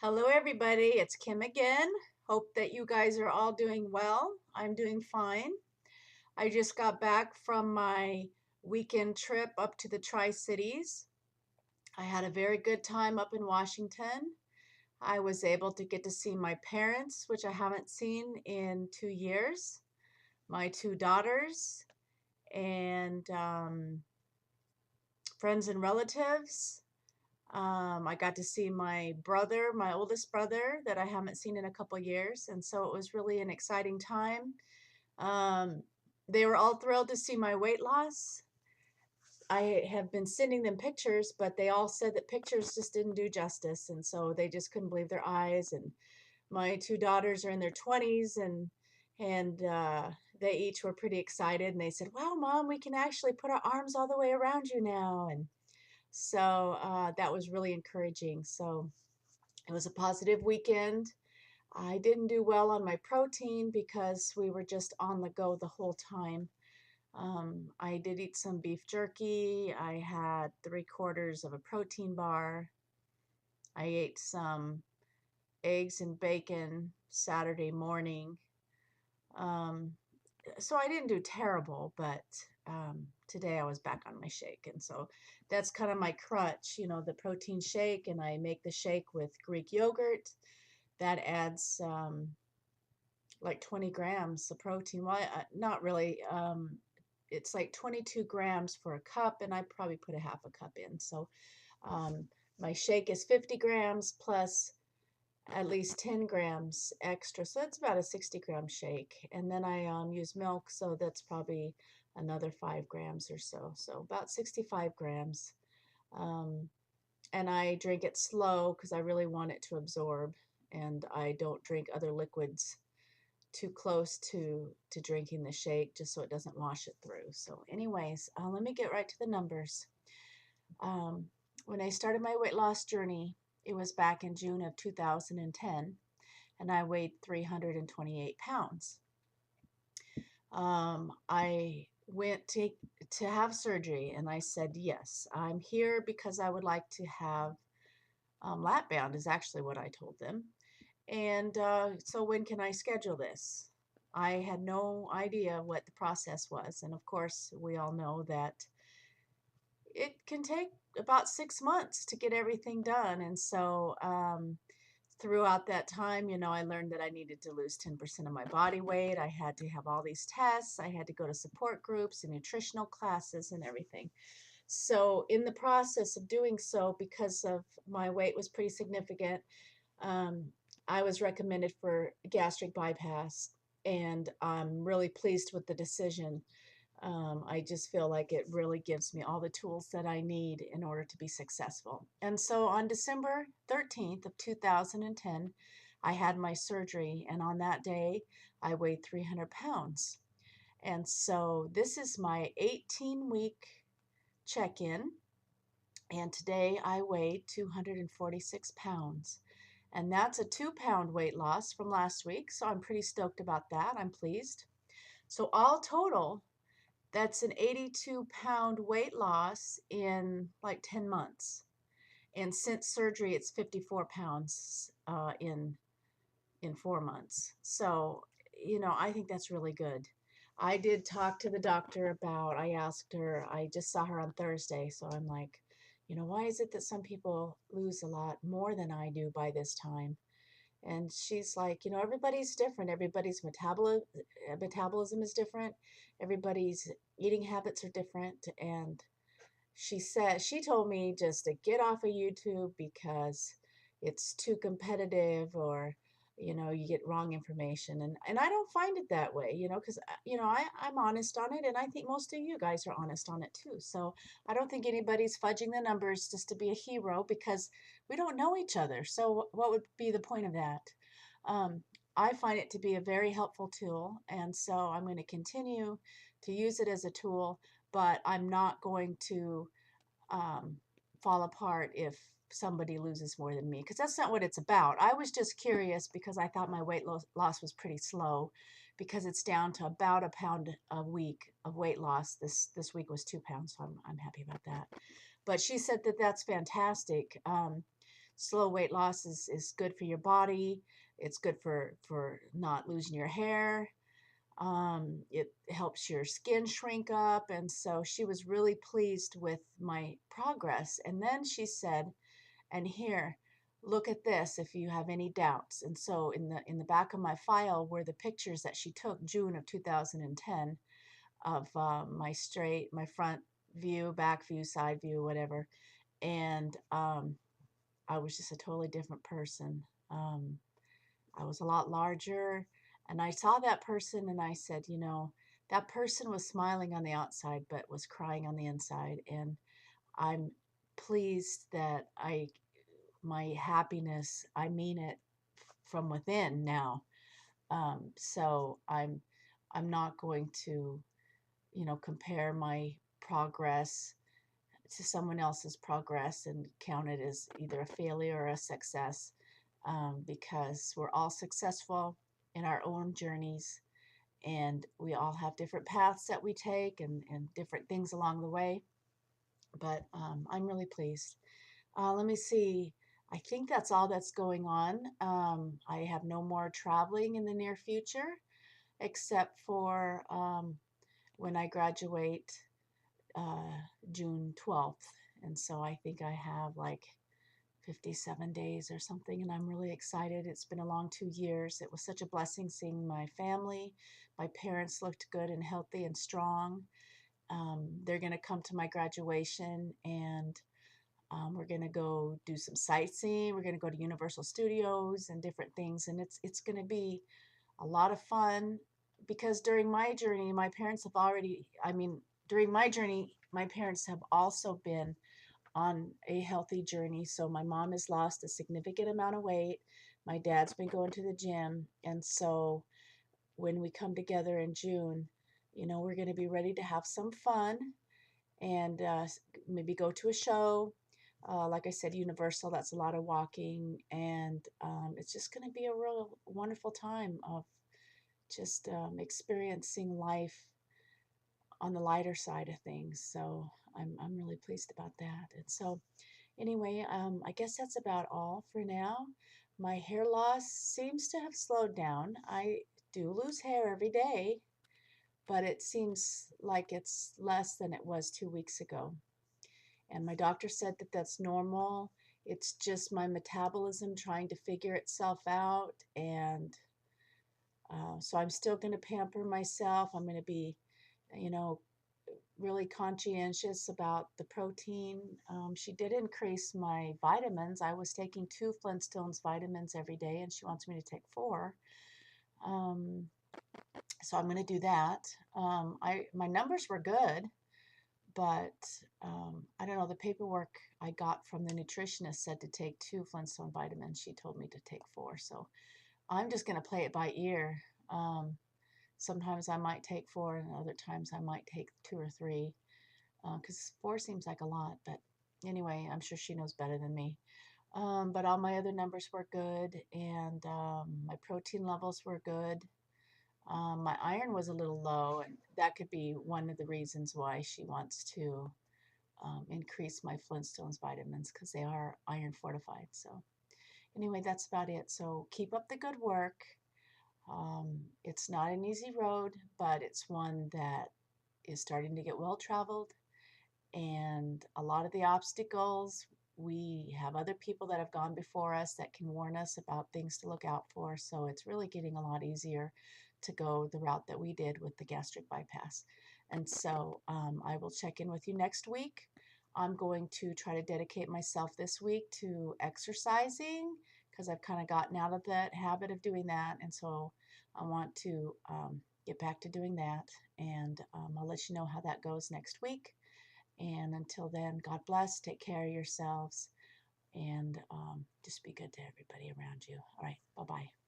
Hello, everybody. It's Kim again. Hope that you guys are all doing well. I'm doing fine. I just got back from my weekend trip up to the Tri-Cities. I had a very good time up in Washington. I was able to get to see my parents, which I haven't seen in 2 years, my two daughters, and friends and relatives. I got to see my brother, my oldest brother, that I haven't seen in a couple years, and so it was really an exciting time. Um, they were all thrilled to see my weight loss. I have been sending them pictures, but they all said that pictures just didn't do justice, and so they just couldn't believe their eyes. And my two daughters are in their 20s, and they each were pretty excited, and they said, "Wow, Mom, we can actually put our arms all the way around you now." And so that was really encouraging. So it was a positive weekend. I didn't do well on my protein because we were just on the go the whole time. I did eat some beef jerky. I had 3/4 of a protein bar. I ate some eggs and bacon Saturday morning. Um, so I didn't do terrible, but today I was back on my shake. And so that's kind of my crutch, the protein shake. And I make the shake with Greek yogurt. That adds like 20 grams of protein. Well, not really. It's like 22 grams for a cup, and I probably put a half a cup in. So um, my shake is 50 grams plus at least 10 grams extra. So that's about a 60-gram shake. And then I use milk, so that's probably another 5 grams or so. So about 65 grams. Um, and I drink it slow because I really want it to absorb. And I don't drink other liquids too close to drinking the shake just so it doesn't wash it through. So anyways, let me get right to the numbers. Um, when I started my weight loss journey, it was back in June of 2010, and I weighed 328 pounds. I went to have surgery, and I said, yes, I'm here because I would like to have lap band is actually what I told them. And so when can I schedule this? I had no idea what the process was. And of course, we all know that it can take about 6 months to get everything done. And so throughout that time, I learned that I needed to lose 10% of my body weight. I had to have all these tests. I had to go to support groups and nutritional classes and everything. So in the process of doing so, because of my weight was pretty significant, um, I was recommended for gastric bypass, and I'm really pleased with the decision. I just feel like it really gives me all the tools that I need in order to be successful. And so on December 13th of 2010, I had my surgery, and on that day, I weighed 300 pounds. And so this is my 18-week check-in, and today I weighed 246 pounds. And that's a 2-pound weight loss from last week, so I'm pretty stoked about that. I'm pleased. So all total, that's an 82-pound weight loss in like 10 months. And since surgery, it's 54 pounds in 4 months. So, I think that's really good. I did talk to the doctor about, I asked her, I just saw her on Thursday, so I'm like, why is it that some people lose a lot more than I do by this time? And she's like, everybody's different. Everybody's metabolism is different. Everybody's eating habits are different. And she told me just to get off of YouTube because it's too competitive, or you get wrong information. And I don't find it that way, because I'm honest on it, and I think most of you guys are honest on it too. So I don't think anybody's fudging the numbers just to be a hero, because we don't know each other. So what would be the point of that? um, I find it to be a very helpful tool, and so I'm going to continue to use it as a tool, but I'm not going to um, fall apart if somebody loses more than me, because that's not what it's about. I was just curious because I thought my weight loss was pretty slow, because it's down to about a pound a week of weight loss. This week was 2 pounds, so I'm happy about that. But she said that that's fantastic. slow weight loss is good for your body. It's good for not losing your hair. It helps your skin shrink up. And so she was really pleased with my progress. And then she said, and here, look at this if you have any doubts. And so in the back of my file were the pictures that she took June of 2010 of my front view, back view, side view, whatever. And I was just a totally different person. I was a lot larger, and I saw that person and I said, that person was smiling on the outside but was crying on the inside. And I'm pleased that my happiness, I mean it from within now. So I'm not going to, compare my progress to someone else's progress and count it as either a failure or a success, because we're all successful in our own journeys, and we all have different paths that we take and different things along the way. But I'm really pleased. Let me see. I think that's all that's going on. I have no more traveling in the near future, except for when I graduate uh, June 12th. And so I think I have like 57 days or something, and I'm really excited. It's been a long 2 years. It was such a blessing seeing my family. My parents looked good and healthy and strong. They're going to come to my graduation, and we're going to go do some sightseeing. We're going to go to Universal Studios and different things, and it's going to be a lot of fun because during my journey, my parents have already, I mean, during my journey, my parents have also been on a healthy journey. So my mom has lost a significant amount of weight. My dad's been going to the gym. And so when we come together in June, we're going to be ready to have some fun and maybe go to a show. Like I said, Universal, that's a lot of walking. And it's just going to be a real wonderful time of just experiencing life on the lighter side of things. So I'm really pleased about that. And so anyway, I guess that's about all for now. My hair loss seems to have slowed down. I do lose hair every day, but it seems like it's less than it was 2 weeks ago. And my doctor said that that's normal. It's just my metabolism trying to figure itself out. And so I'm still going to pamper myself. I'm going to be, you know, really conscientious about the protein. She did increase my vitamins. I was taking 2 Flintstones vitamins every day, and she wants me to take 4. Um, so I'm going to do that. My numbers were good, but I don't know. The paperwork I got from the nutritionist said to take 2 Flintstone vitamins. She told me to take 4. So I'm just going to play it by ear. Sometimes I might take 4, and other times I might take 2 or 3, because 4 seems like a lot. But anyway, I'm sure she knows better than me. But all my other numbers were good, and my protein levels were good. My iron was a little low, and that could be one of the reasons why she wants to increase my Flintstones vitamins, because they are iron fortified. So anyway, that's about it. So keep up the good work. It's not an easy road, but it's one that is starting to get well traveled. And a lot of the obstacles, we have other people that have gone before us that can warn us about things to look out for. So it's really getting a lot easier to go the route that we did with the gastric bypass. And so I will check in with you next week. I'm going to try to dedicate myself this week to exercising because I've kind of gotten out of that habit of doing that. And so I want to get back to doing that. And I'll let you know how that goes next week. And until then, God bless. Take care of yourselves and just be good to everybody around you. All right. Bye bye.